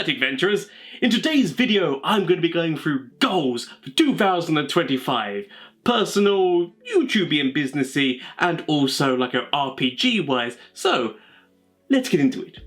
Alright adventurers, in today's video I'm going to be going through goals for 2025. Personal, YouTubey and businessy, and also like a RPG wise. So, let's get into it.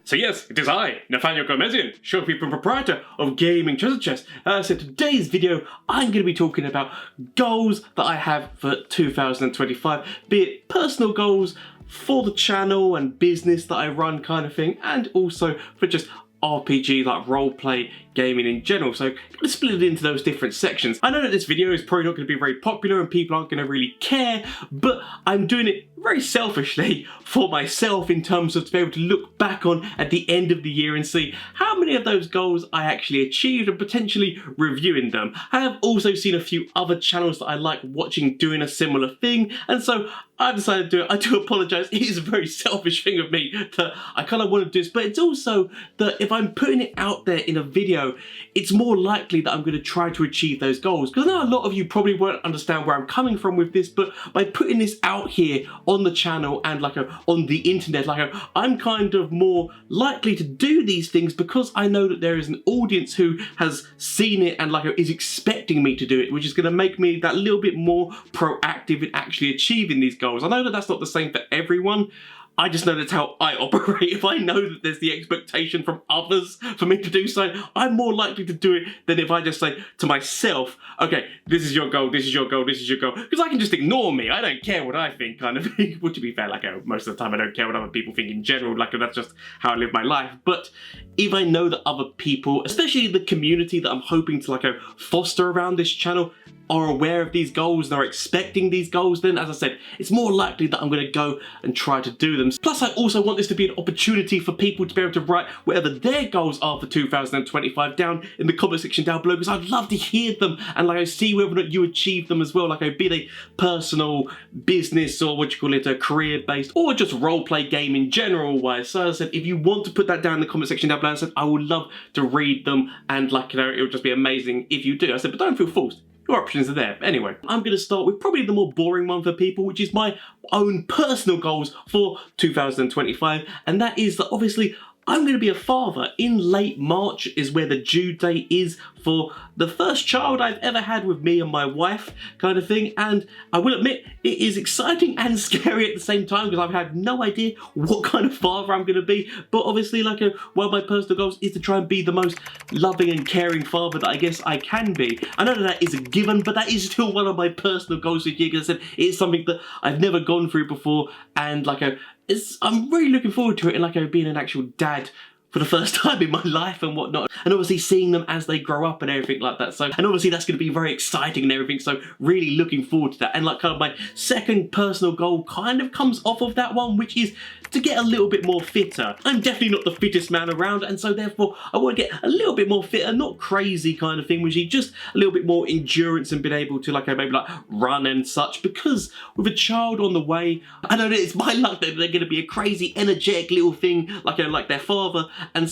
So yes, it is I, Nathaniel Gomezian, showkeeper and proprietor of Gaming Treasure Chest. So today's video, I'm going to be talking about goals that I have for 2025, be it personal goals for the channel and business that I run kind of thing, and also for just RPG, like roleplay gaming in general. So I'm going to split it into those different sections. I know that this video is probably not going to be very popular and people aren't going to really care, but I'm doing it very selfishly for myself in terms of to be able to look back on at the end of the year and see how many of those goals I actually achieved and potentially reviewing them. I have also seen a few other channels that I like watching doing a similar thing, and so I decided to do it. I do apologise, it is a very selfish thing of me that I kind of want to do this, but it's also that if I'm putting it out there in a video, it's more likely that I'm going to try to achieve those goals. Because I know a lot of you probably won't understand where I'm coming from with this, but by putting this out here on the channel and on the internet, I'm kind of more likely to do these things because I know that there is an audience who has seen it and is expecting me to do it, which is going to make me that little bit more proactive in actually achieving these goals. I know that that's not the same for everyone. I just know that's how I operate. If I know that there's the expectation from others for me to do so, I'm more likely to do it than if I just say to myself, okay, this is your goal, this is your goal, this is your goal. Because I can just ignore me. I don't care what I think kind of thing. Well, to be fair, most of the time I don't care what other people think in general. That's just how I live my life. But if I know that other people, especially the community that I'm hoping to foster around this channel, are aware of these goals and are expecting these goals, then as I said, it's more likely that I'm going to go and try to do them. Plus I also want this to be an opportunity for people to be able to write whatever their goals are for 2025 down in the comment section down below, because I'd love to hear them and see whether or not you achieve them as well, be they personal, business, or a career based, or just roleplay game in general wise. So as I said, if you want to put that down in the comment section down below, I said I would love to read them, and it would just be amazing if you do. I said, but don't feel forced. Your options are there. Anyway, I'm going to start with probably the more boring one for people, which is my own personal goals for 2025. And that is that obviously I'm going to be a father. In late March is where the due date is for the first child I've ever had with me and my wife kind of thing. And I will admit, it is exciting and scary at the same time because I've had no idea what kind of father I'm going to be. But obviously, one of my personal goals is to try and be the most loving and caring father that I guess I can be. I know that is a given, but that is still one of my personal goals this year, because I said it's something that I've never gone through before, and I'm really looking forward to it, and being an actual dad for the first time in my life and whatnot, and obviously seeing them as they grow up and everything like that. So, and obviously that's going to be very exciting and everything, so really looking forward to that. And my second personal goal kind of comes off of that one, which is to get a little bit more fitter. I'm definitely not the fittest man around, and so therefore I want to get a little bit more fitter, not crazy kind of thing, which is just a little bit more endurance and being able to maybe run and such, because with a child on the way, I know that it's my luck that they're going to be a crazy energetic little thing like their father, and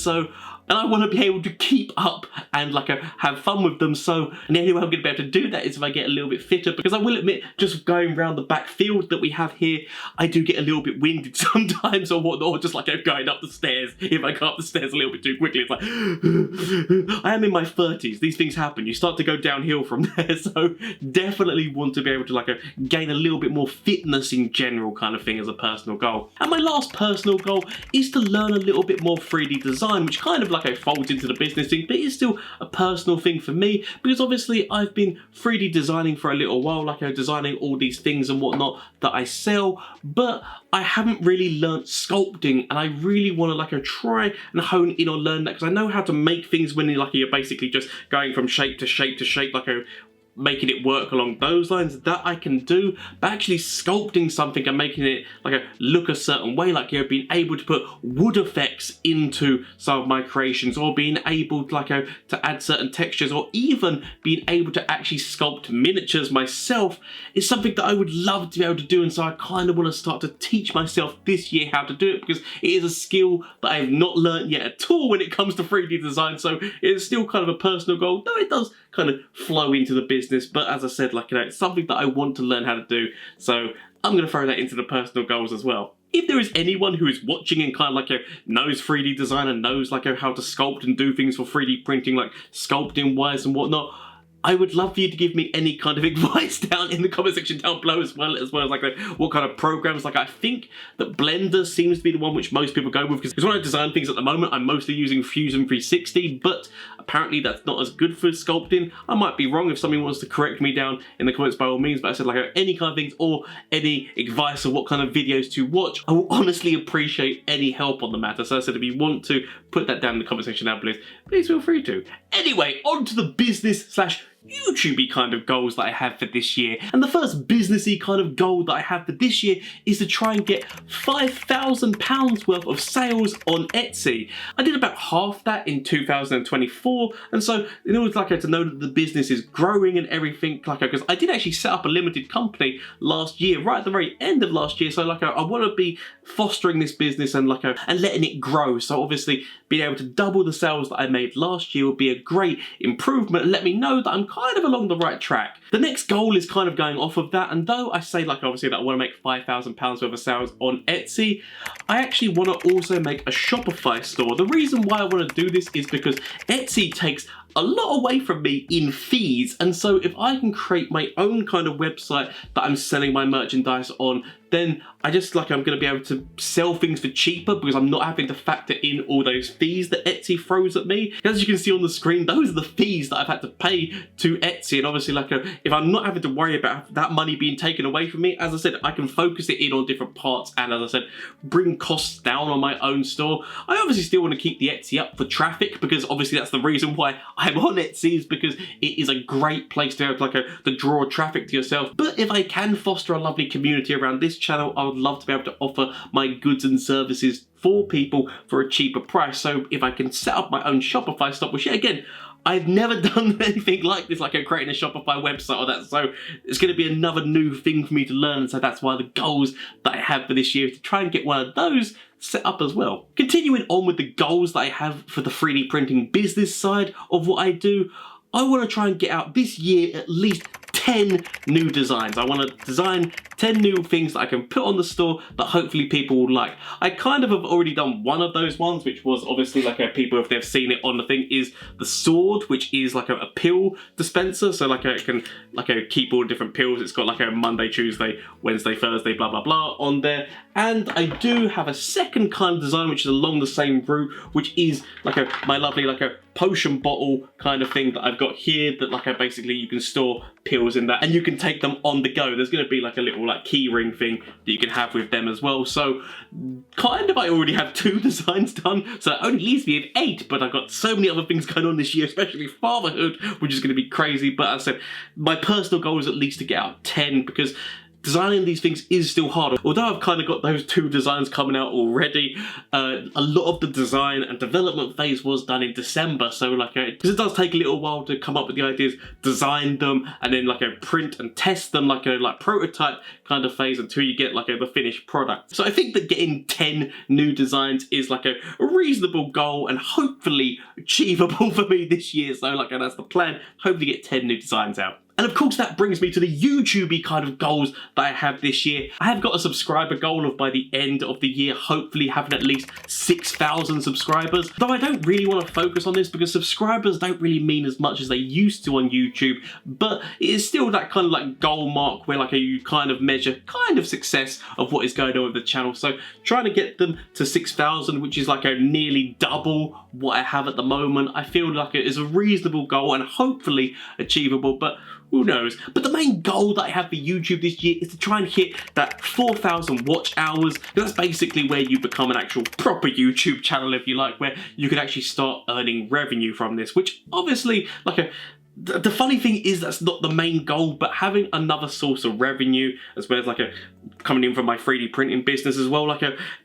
I want to be able to keep up and have fun with them. So, and the only way I'm going to be able to do that is if I get a little bit fitter, because I will admit, just going around the back field that we have here, I do get a little bit winded sometimes or whatnot, or just going up the stairs. If I go up the stairs a little bit too quickly, it's I am in my 30s. These things happen. You start to go downhill from there. So definitely want to be able to gain a little bit more fitness in general kind of thing as a personal goal. And my last personal goal is to learn a little bit more 3D design, which kind of folds into the business thing, but it's still a personal thing for me, because obviously I've been 3D designing for a little while, designing all these things and whatnot that I sell, but I haven't really learnt sculpting, and I really want to try and hone in on learn that, because I know how to make things when you're basically just going from shape to shape to shape, making it work along those lines. That I can do, but actually sculpting something and making it look a certain way, being able to put wood effects into some of my creations, or being able to add certain textures, or even being able to actually sculpt miniatures myself, is something that I would love to be able to do. And so I kind of want to start to teach myself this year how to do it, because it is a skill that I have not learnt yet at all when it comes to 3D design. So it's still kind of a personal goal, though it does kind of flow into the business. But as I said, it's something that I want to learn how to do. So I'm going to throw that into the personal goals as well. if there is anyone who is watching and kind of like knows 3D design and knows like how to sculpt and do things for 3D printing, like sculpting wise and whatnot, I would love for you to give me any kind of advice down in the comment section down below, as well as like what kind of programs. Like I think that Blender seems to be the one which most people go with, because when I design things at the moment, I'm mostly using Fusion 360, but apparently that's not as good for sculpting. I might be wrong. If somebody wants to correct me down in the comments, by all means, but I said like any kind of things or any advice of what kind of videos to watch, I will honestly appreciate any help on the matter. So I said if you want to put that down in the comment section down below, please feel free to. Anyway, on to the business / YouTubey kind of goals that I have for this year. And the first businessy kind of goal that I have for this year is to try and get £5,000 worth of sales on Etsy. I did about half that in 2024, and so in order like to know that the business is growing and everything, like because I did actually set up a limited company last year, right at the very end of last year. So like I want to be fostering this business and like and letting it grow. So obviously being able to double the sales that I made last year would be a great improvement and let me know that I'm kind of along the right track. The next goal is kind of going off of that, and though I say like obviously that I want to make £5,000 worth of sales on Etsy, I actually want to also make a Shopify store. The reason why I want to do this is because Etsy takes a lot away from me in fees, and so if I can create my own kind of website that I'm selling my merchandise on, then I just like I'm going to be able to sell things for cheaper because I'm not having to factor in all those fees that Etsy throws at me. As you can see on the screen, those are the fees that I've had to pay to Etsy, and obviously like if I'm not having to worry about that money being taken away from me, as I said, I can focus it in on different parts and, as I said, bring costs down on my own store. I obviously still want to keep the Etsy up for traffic because obviously that's the reason why I'm on Etsy, is because it is a great place to have like to draw traffic to yourself. But if I can foster a lovely community around this channel, I would love to be able to offer my goods and services for people for a cheaper price. So if I can set up my own Shopify store, which again, I've never done anything like this, like creating a Shopify website or that, so it's going to be another new thing for me to learn. So that's why the goals that I have for this year is to try and get one of those set up as well. Continuing on with the goals that I have for the 3D printing business side of what I do, I want to try and get out this year at least 10 new designs. I want to design 10 new things that I can put on the store that hopefully people will like. I kind of have already done one of those ones, which was obviously like people, if they've seen it on the thing, is the sword, which is like a pill dispenser. So like it can keep all different pills. It's got like a Monday, Tuesday, Wednesday, Thursday, blah blah blah on there. And I do have a second kind of design which is along the same route, which is like my lovely potion bottle kind of thing that I've got here, that basically you can store pills in that and you can take them on the go. There's going to be like a little key ring thing that you can have with them as well. So kind of I already have 2 designs done, so it only leaves me with 8, but I've got so many other things going on this year, especially fatherhood, which is going to be crazy. But as I said, my personal goal is at least to get out 10, because designing these things is still hard. Although I've kind of got those 2 designs coming out already, a lot of the design and development phase was done in December, so because it does take a little while to come up with the ideas, design them, and then print and test them, prototype kind of phase until you get the finished product. So I think that getting 10 new designs is a reasonable goal and hopefully achievable for me this year. So that's the plan, hopefully get 10 new designs out. And of course that brings me to the YouTubey kind of goals that I have this year. I have got a subscriber goal of by the end of the year hopefully having at least 6,000 subscribers. Though I don't really want to focus on this because subscribers don't really mean as much as they used to on YouTube, but it is still that kind of goal mark where you kind of measure kind of success of what is going on with the channel. So trying to get them to 6,000, which is nearly double what I have at the moment, I feel like it is a reasonable goal and hopefully achievable, but who knows? But the main goal that I have for YouTube this year is to try and hit that 4,000 watch hours. That's basically where you become an actual proper YouTube channel, if you like, where you can actually start earning revenue from this, which obviously, the funny thing is that's not the main goal, but having another source of revenue as well as coming in from my 3D printing business as well,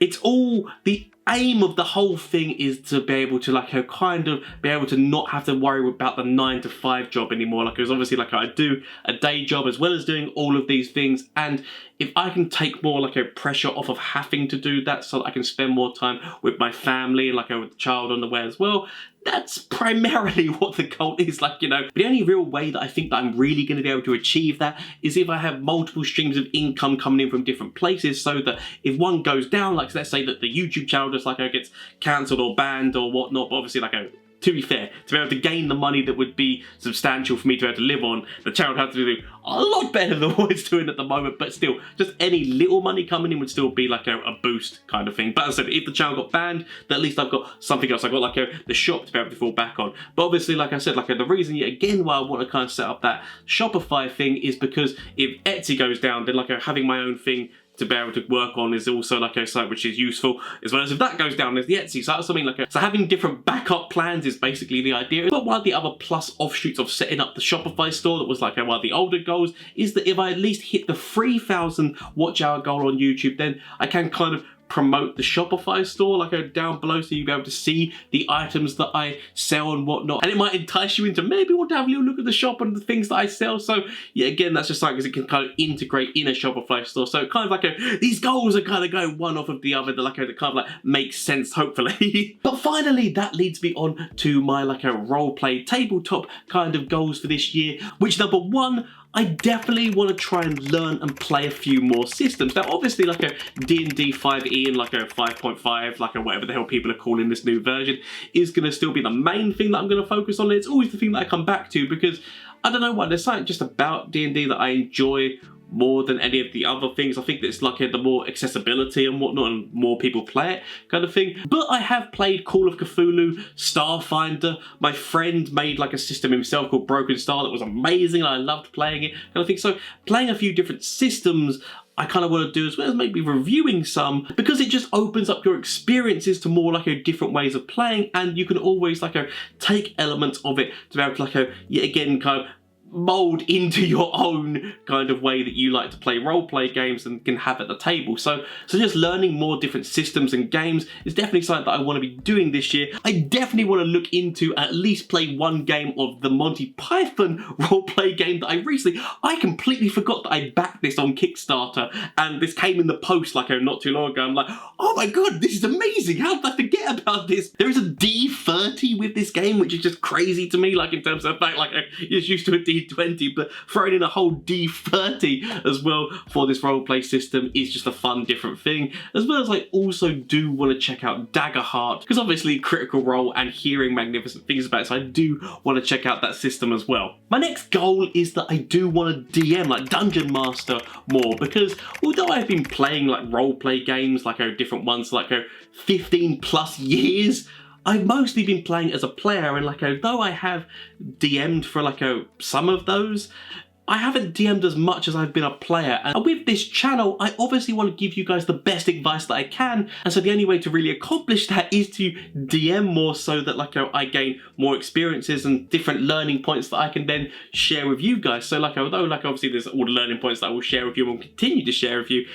it's all the aim of the whole thing is to be able to kind of be able to not have to worry about the 9-to-5 job anymore. Because obviously I do a day job as well as doing all of these things, and if I can take more pressure off of having to do that so that I can spend more time with my family, with the child on the way as well, that's primarily what the goal is, But the only real way that I think that I'm really going to be able to achieve that is if I have multiple streams of income coming in from different places, so that if one goes down, like let's say that the YouTube channel just like gets cancelled or banned or whatnot, but obviously like to be fair, to be able to gain the money that would be substantial for me to be able to live on, the channel would have to do a lot better than what it's doing at the moment, but still, just any little money coming in would still be like a boost kind of thing. But as I said, if the channel got banned, then at least I've got something else. I've got like the shop to be able to fall back on. But obviously, like I said, the reason yet again why I want to kind of set up that Shopify thing is because if Etsy goes down, then having my own thing to be able to work on is also a site which is useful, as well as if that goes down, there's the Etsy site or something so having different backup plans is basically the idea. But one of the other plus offshoots of setting up the Shopify store that was one of the older goals is that if I at least hit the 3,000 watch hour goal on YouTube, then I can kind of promote the Shopify store down below, so you'll be able to see the items that I sell and whatnot, and it might entice you into maybe want to have a little look at the shop and the things that I sell. So yeah, again, that's just because it can kind of integrate in a Shopify store, so kind of these goals are kind of going one off of the other, that kind of makes sense, hopefully. But finally, that leads me on to my role play tabletop kind of goals for this year, which number one, I definitely want to try and learn and play a few more systems. Now, obviously, a D&D 5e and a 5.5, whatever the hell people are calling this new version, is going to still be the main thing that I'm going to focus on. It's always the thing that I come back to because I don't know why, there's something just about D&D that I enjoy more than any of the other things. I think that it's the more accessibility and whatnot, and more people play it kind of thing. But I have played Call of Cthulhu, Starfinder. My friend made a system himself called Broken Star that was amazing, and I loved playing it kind of thing. So playing a few different systems I kind of want to do, as well as maybe reviewing some, because it just opens up your experiences to more different ways of playing, and you can always take elements of it to be able to yet again kind of mold into your own kind of way that you like to play role-play games and can have at the table. So just learning more different systems and games is definitely something that I want to be doing this year. I definitely want to look into at least play one game of the Monty Python role-play game that I completely forgot that I backed this on Kickstarter, and this came in the post not too long ago. I'm like, oh my god, this is amazing, how did I forget about this? There is a D30 with this game, which is just crazy to me, in terms of the fact you're used to a D20, but throwing in a whole D30 as well for this roleplay system is just a fun, different thing. As well as I also do want to check out Daggerheart, because obviously Critical Role and hearing magnificent things about it, so I do want to check out that system as well. My next goal is that I do want to DM, Dungeon Master more, because although I've been playing roleplay games, different ones 15 plus years, I've mostly been playing as a player, and although I have DM'd for some of those, I haven't DM'd as much as I've been a player. And with this channel, I obviously want to give you guys the best advice that I can, and so the only way to really accomplish that is to DM more, so that I gain more experiences and different learning points that I can then share with you guys. So although obviously there's all the learning points that I will share with you and will continue to share with you,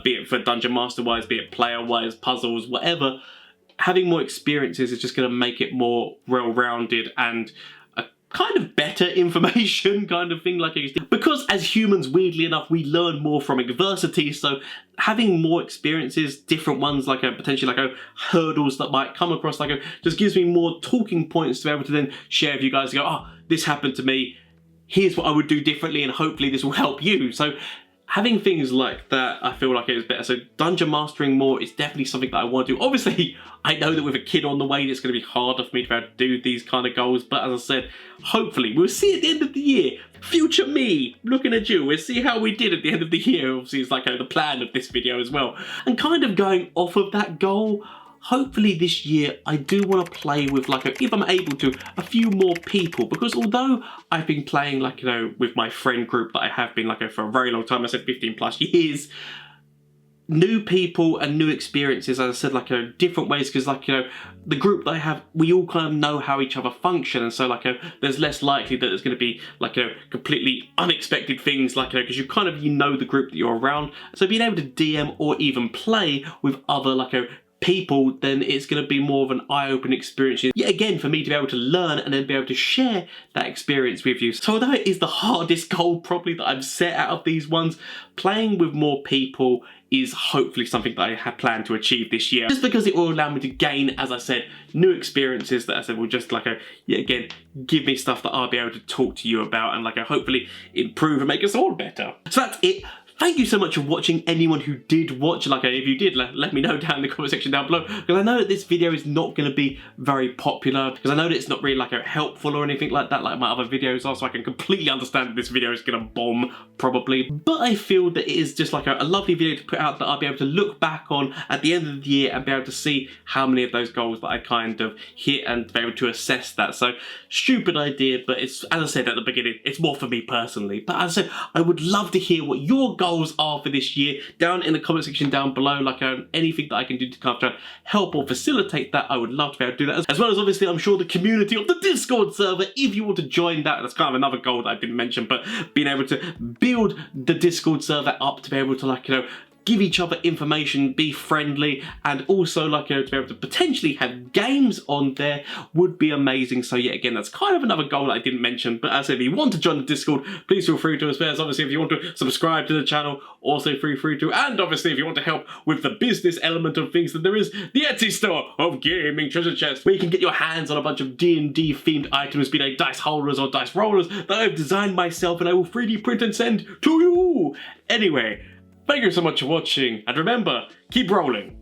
be it for Dungeon Master wise, be it player wise, puzzles, whatever, having more experiences is just going to make it more well-rounded and a kind of better information kind of thing, because as humans, weirdly enough, we learn more from adversity. So having more experiences, different ones, potentially hurdles that might come across, just gives me more talking points to be able to then share with you guys, go, oh, this happened to me, here's what I would do differently, and hopefully this will help you. So having things like that, I feel it is better. So dungeon mastering more is definitely something that I want to do. Obviously, I know that with a kid on the way, it's going to be harder for me to be able to do these kind of goals. But as I said, hopefully, we'll see at the end of the year. Future me, looking at you, we'll see how we did at the end of the year. Obviously, it's the plan of this video as well. And kind of going off of that goal, hopefully this year I do want to play with if I'm able to, a few more people, because although I've been playing with my friend group that I have been for a very long time, I said 15 plus years, new people and new experiences, as I said, different ways, because the group that I have, we all kind of know how each other function, and so there's less likely that there's going to be completely unexpected things, because you know the group that you're around. So being able to DM or even play with other people, then it's going to be more of an eye-opening experience yet again for me to be able to learn and then be able to share that experience with you. So although it is the hardest goal probably that I've set out of these ones, playing with more people is hopefully something that I have planned to achieve this year, just because it will allow me to gain, as I said, new experiences that I said will just yet again give me stuff that I'll be able to talk to you about and hopefully improve and make us all better. So that's it thank you so much for watching, anyone who did watch. Like, if you did, let me know down in the comment section down below, because I know that this video is not going to be very popular, because I know that it's not really like helpful or anything like that, like my other videos are, so I can completely understand that this video is going to bomb, probably. But I feel that it is just like a lovely video to put out that I'll be able to look back on at the end of the year and be able to see how many of those goals that I kind of hit and be able to assess that. So, stupid idea, but it's, as I said at the beginning, it's more for me personally. But as I said, I would love to hear what your goals are for this year down in the comment section down below. Like anything that I can do to kind of try and help or facilitate that, I would love to be able to do that. As well as obviously, I'm sure the community of the Discord server, if you want to join that, that's kind of another goal that I didn't mention, but being able to build the Discord server up to be able to, like, you know, give each other information, be friendly, and also, like, you know, to be able to potentially have games on there would be amazing. So yeah, again, that's kind of another goal that I didn't mention. But as I said, if you want to join the Discord, please feel free to. As well as obviously, if you want to subscribe to the channel, also feel free to. And obviously, if you want to help with the business element of things, then there is the Etsy store of Gaming Treasure Chests, where you can get your hands on a bunch of D&D themed items, be they dice holders or dice rollers that I've designed myself and I will 3D print and send to you. Anyway, thank you so much for watching, and remember, keep rolling.